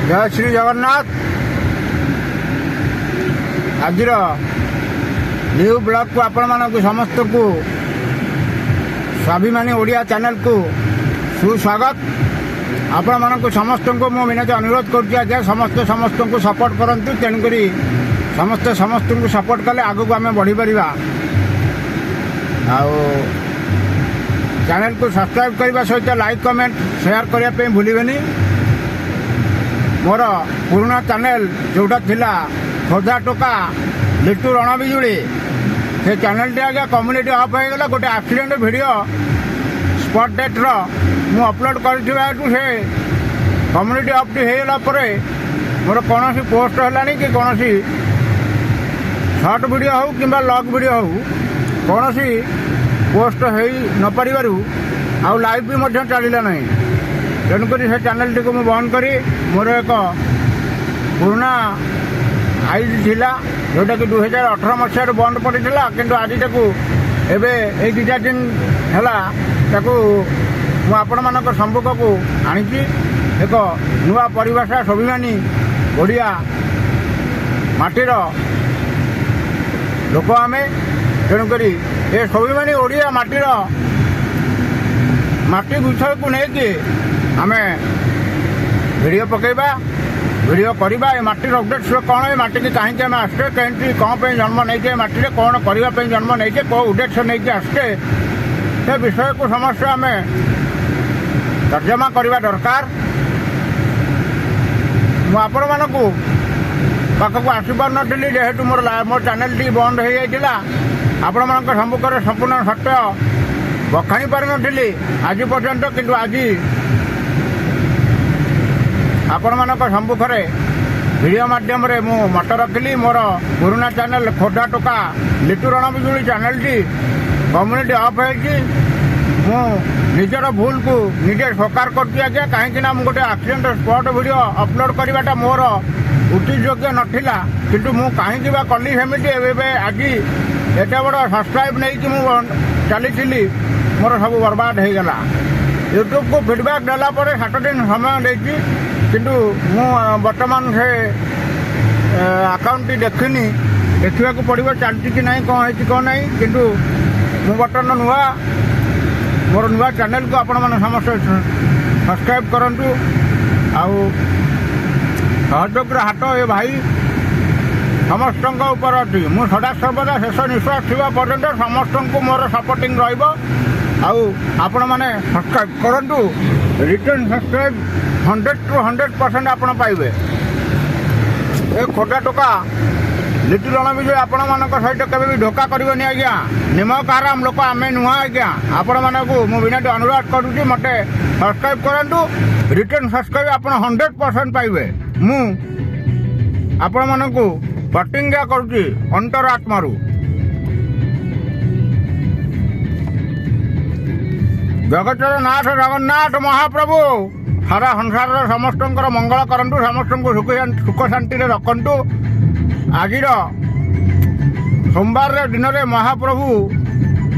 जय श्री जगन्नाथ। आज new blog को आपण मानक समस्त को स्वाभिमानी ओडिया चैनल को सुस्वागत। आपण मानक समस्त को मो विनती अनुरोध कर समस्त को सपोर्ट करंतु। तेणुक समस्त को सपोर्ट कले आगु को आम बढ़ी पारिबा। चैनल को सब्सक्राइब करने सहित लाइक कमेंट शेयर करने भूलिबेनी। मोर पुराना चैनल जोटा थिला खोर्धा टोका लिट्टू रणबिजुली से चैनल टी आगे कम्युनिटी अफ हो गला। गोटे एक्सीडेंट वीडियो स्पॉट डेट रो मु अपलोड करथिबा से कम्युनिटी अफ टी हेला परे मोर कोनोसी पोस्ट हलानी कि कोनोसी शॉर्ट वीडियो हो किंबा लॉग वीडियो हो कोनोसी पोस्ट हो न परिबारु आउ लाइव भी मध्य चलिला नहीं। तेणुक से चैनल टी को मुझे बंद करी मोर एक पुराना आईडी थिला जोटा कि 2018 मसीह बंद पड़ा किंतु आज एवं एक दुटा दिन है आपण मानक सम्मुख को आनी एक नुआ परिभाषा स्वाभिमानी ओडिया माटीर लोक आम। तेणुक ये स्वाभिमानी ओडिया माटीर माटी विषय को लेकिन आमे वीडियो पकेबा वीडियो करवा। ये माटीर अपडेट कौन है माटी की कहीं आम आसते कहीं कौन पर जन्म नहीं माटी कौन करने जन्म नहीं कौ उद्देश्य नहीं आसते से विषय को समस्त आम तर्जमा करवा दरकार। मुझे आपण पाखक आसी पार नी जेहेतु मोर चैनल टी बंद हो जाता आपण मान सम्मुखें संपूर्ण सत्य बखाणी पार नी आज पर्यंत। किंतु आज आपण मानक सम्मुखें वीडियो माध्यम रे मु मत रखिली। मोर पुराना चैनल खोर्धा टोका लिट्टू रणबिजुली चैनल टी कम्युनिटी अफ हो निजर भूल को निजे स्वीकार कर कहीं गोटे एक्सीडेंट स्पॉट वीडियो अपलोड करवाटा मोर उचित योग्य नाला किंतु मु कहीं कली सेमती आज एत बड़ सब्सक्राइब नहीं कि चली मोर सब बर्बाद हो गला। यूट्यूब को फीडबैक देला 7 दिन समय देती किंतु मु वर्तमान से अकाउंट देखनी देखा पड़ो चलती कि नहीं कौन है कौन नहीं। किंतु मु बर्तमान मोर नुआ चैनल को आपण मैंने समस्त सब्सक्राइब करंतु। आउ सहयोग हाथ ए भाई समस्त ऊपर अच्छी मु सदा सर्वदा शेष निश्वास थी पर्यंत समस्त को मोर सपोर्टिंग रहिबो। आपण मैंने सब्सक्राइब करंतु रिटर्न सब्सक्राइब 100 to 100% आपण पाइबे। ए खोटा टोका लिट्टू रणबिजुली आपण मानक सहित केबे भी धोखा करबेनी आज्ञा। निमक आराम लोक आमे नुआ आज्ञा। आपण मानकू मु विनती अनुरोध करूची मते सब्सक्राइब करंतु रिटर्न सब्सक्राइब आपण 100% पाइबे। मु आपण मानकू प्रतिज्ञा करूची अंतरात्मारू। जगतर नाथ जगन्नाथ महाप्रभु सारा संसार समस्त मंगल करंतु समस्त को सुख शांति रखंतु। आज सोमवार दिन में महाप्रभु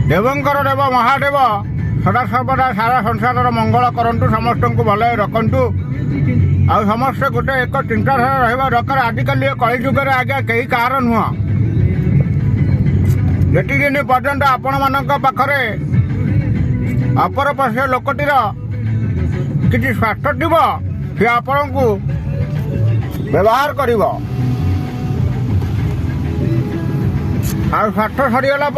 देवंकर देव महादेव सदा सर्वदा सारा संसार मंगल करंतु समस्त को भल रखंतु। आ समस्त गोटे एक चिंताधारा रहा दरकार। आजिकल कलिजुग आज्ञा कहीं कहार नुह जी दिन पर्यंत आपण मान पाखरे अपर पक्ष लोकटीर किसी स्वार्थ थी सी आपण को व्यवहार कर स्वार्थ सरीगला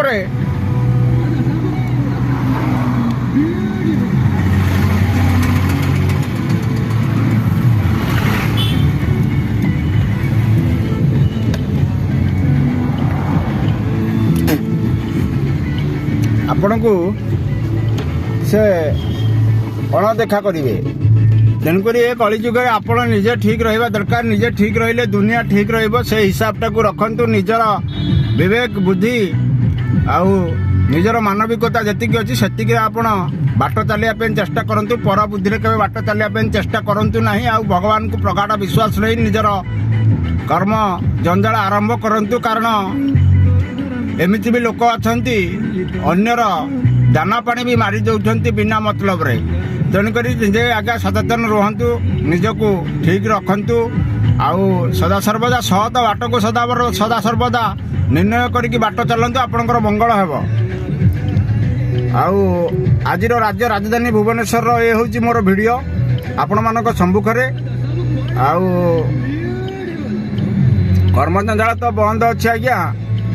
आपण को से अणदेखा करेंगे। तेणुक ये कलिजुग आपण निजे ठीक रहा दरकार। निजे ठीक रहिले दुनिया ठीक रहिबो। से हिसाबटा को रखंतु निजर विवेक बुद्धि आउ निजर मानविकता जी अच्छी से आपण बाट चलिया चेष्टा करंतु। पर बुद्धि के बाट चलिया चेष्टा करंतु नहीं। आउ भगवान को प्रगाढ़ विश्वास रही निजर कर्म जंजाल आरंभ करंतु। कारण एमती भी लोक अच्छा अन्यर ଦାନା ପାଣି ବି ମାରି ଦେଉଛନ୍ତି ବିନା ମତଲବରେ। ତେଣୁକରି ନିଜେ ଆଜ୍ଞା ସଚେତନ ରୁହନ୍ତୁ, ନିଜକୁ ଠିକ୍ ରଖନ୍ତୁ, ଆଉ ସଦାସର୍ବଦା ସହତ ବାଟକୁ ସଦାସର୍ବଦା ନିର୍ଣ୍ଣୟ କରିକି ବାଟ ଚାଲନ୍ତୁ, ଆପଣଙ୍କର ମଙ୍ଗଳ ହେବ। ଆଉ ଆଜିର ରାଜ୍ୟ ରାଜଧାନୀ ଭୁବନେଶ୍ୱରର ଏ ହେଉଛି ମୋର ଭିଡ଼ିଓ ଆପଣମାନଙ୍କ ସମ୍ମୁଖରେ। ଆଉ କର୍ମଜଞ୍ଜାଳ ତ ବନ୍ଦ ଅଛି ଆଜ୍ଞା,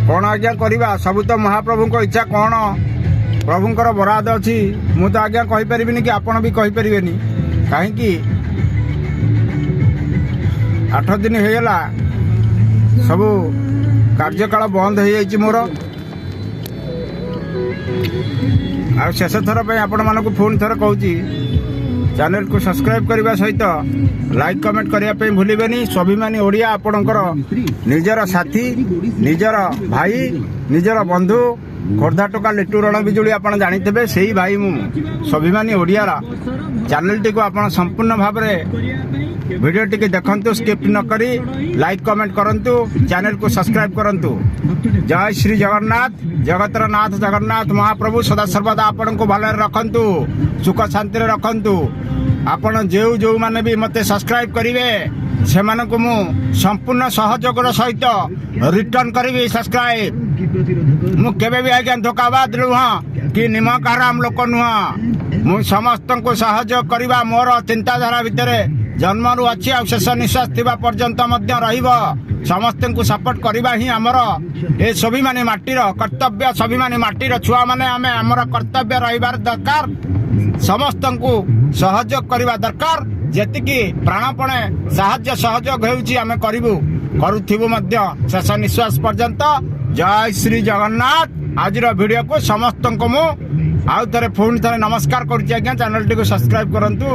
କ'ଣ ଆଜ୍ଞା କରିବା, ସବୁ ତ ମହାପ୍ରଭୁଙ୍କ ଇଚ୍ଛା। କ'ଣ ପ୍ରଭୁଙ୍କର ବରାଦ ଅଛି ମୁଁ ତ ଆଜ୍ଞା କହିପାରିବିନି, କି ଆପଣ ବି କହିପାରିବେନି। କାହିଁକି 8 ଦିନ ହେଇଗଲା ସବୁ କାର୍ଯ୍ୟକାଳ ବନ୍ଦ ହେଇଯାଇଛି ମୋର। ଆଉ ଶେଷ ଥର ପାଇଁ ଆପଣମାନଙ୍କୁ ପୁଣି ଥରେ କହୁଛି, ଚ୍ୟାନେଲକୁ ସବସ୍କ୍ରାଇବ୍ କରିବା ସହିତ ଲାଇକ୍ କମେଣ୍ଟ କରିବା ପାଇଁ ଭୁଲିବେନି। ସ୍ୱାଭିମାନୀ ଓଡ଼ିଆ ଆପଣଙ୍କର ନିଜର ସାଥୀ, ନିଜର ଭାଇ, ନିଜର ବନ୍ଧୁ। ଖୋର୍ଦ୍ଧା ଟୋକା ଲିଟୁ ରଣ ବିଜୁଳି ଆପଣ ଜାଣିଥିବେ, ସେଇ ଭାଇ ମୁଁ। ସ୍ୱାଭିମାନୀ ଓଡ଼ିଆର ଚ୍ୟାନେଲଟିକୁ ଆପଣ ସମ୍ପୂର୍ଣ୍ଣ ଭାବରେ ଭିଡ଼ିଓଟିକୁ ଦେଖନ୍ତୁ, ସ୍କିପ୍ ନ କରି ଲାଇକ୍ କମେଣ୍ଟ କରନ୍ତୁ, ଚ୍ୟାନେଲକୁ ସବସ୍କ୍ରାଇବ୍ କରନ୍ତୁ। ଜୟ ଶ୍ରୀ ଜଗନ୍ନାଥ। ଜଗତର ନାଥ ଜଗନ୍ନାଥ ମହାପ୍ରଭୁ ସଦାସର୍ବଦା ଆପଣଙ୍କୁ ଭଲରେ ରଖନ୍ତୁ, ସୁଖ ଶାନ୍ତିରେ ରଖନ୍ତୁ। ଆପଣ ଯେଉଁମାନେ ବି ମୋତେ ସବସ୍କ୍ରାଇବ୍ କରିବେ ସେମାନଙ୍କୁ ମୁଁ ସମ୍ପୂର୍ଣ୍ଣ ସହଯୋଗର ସହିତ ରିଟର୍ଣ୍ଣ କରିବି ସବସ୍କ୍ରାଇବ୍। ମୁଁ କେବେ ବି ଆଜ୍ଞା ଧୋକାବାଦ ନୁହଁ କି ନିମକ ହାରାମ ଲୋକ ନୁହଁ। ମୁଁ ସମସ୍ତଙ୍କୁ ସହଯୋଗ କରିବା ମୋର ଚିନ୍ତାଧାରା ଭିତରେ ଜନ୍ମରୁ ଅଛି, ଆଉ ଶେଷ ନିଶ୍ୱାସ ଥିବା ପର୍ଯ୍ୟନ୍ତ ମଧ୍ୟ ରହିବ। ସମସ୍ତଙ୍କୁ ସପୋର୍ଟ କରିବା ହିଁ ଆମର ଏ ସ୍ୱାଭିମାନୀ ମାଟିର କର୍ତ୍ତବ୍ୟ। ସ୍ୱାଭିମାନୀ ମାଟିର ଛୁଆମାନେ ଆମେ, ଆମର କର୍ତ୍ତବ୍ୟ ରହିବାର ଦରକାର। ସମସ୍ତଙ୍କୁ ସହଯୋଗ କରିବା ଦରକାର। ଯେତିକି ପ୍ରାଣପଣେ ସାହାଯ୍ୟ ସହଯୋଗ ହେଉଛି ଆମେ କରୁଥିବୁ ମଧ୍ୟ ଶେଷ ନିଶ୍ୱାସ ପର୍ଯ୍ୟନ୍ତ। ଜୟ ଶ୍ରୀ ଜଗନ୍ନାଥ। ଆଜିର ଭିଡ଼ିଓକୁ ସମସ୍ତଙ୍କୁ ମୁଁ ଆଉ ଥରେ ପୁଣି ଥରେ ନମସ୍କାର କରୁଛି ଆଜ୍ଞା। ଚ୍ୟାନେଲଟିକୁ ସବସ୍କ୍ରାଇବ୍ କରନ୍ତୁ,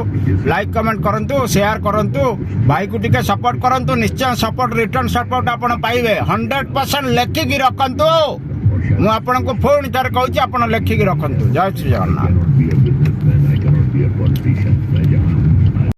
ଲାଇକ୍ କମେଣ୍ଟ କରନ୍ତୁ, ସେୟାର କରନ୍ତୁ, ଭାଇକୁ ଟିକେ ସପୋର୍ଟ କରନ୍ତୁ। ନିଶ୍ଚୟ ସପୋର୍ଟ, ରିଟର୍ଣ୍ଣ ସପୋର୍ଟ ଆପଣ ପାଇବେ 100%। ଲେଖିକି ରଖନ୍ତୁ। ମୁଁ ଆପଣଙ୍କୁ ପୁଣି ଥରେ କହୁଛି, ଆପଣ ଲେଖିକି ରଖନ୍ତୁ। ଜୟ ଶ୍ରୀ ଜଗନ୍ନାଥ।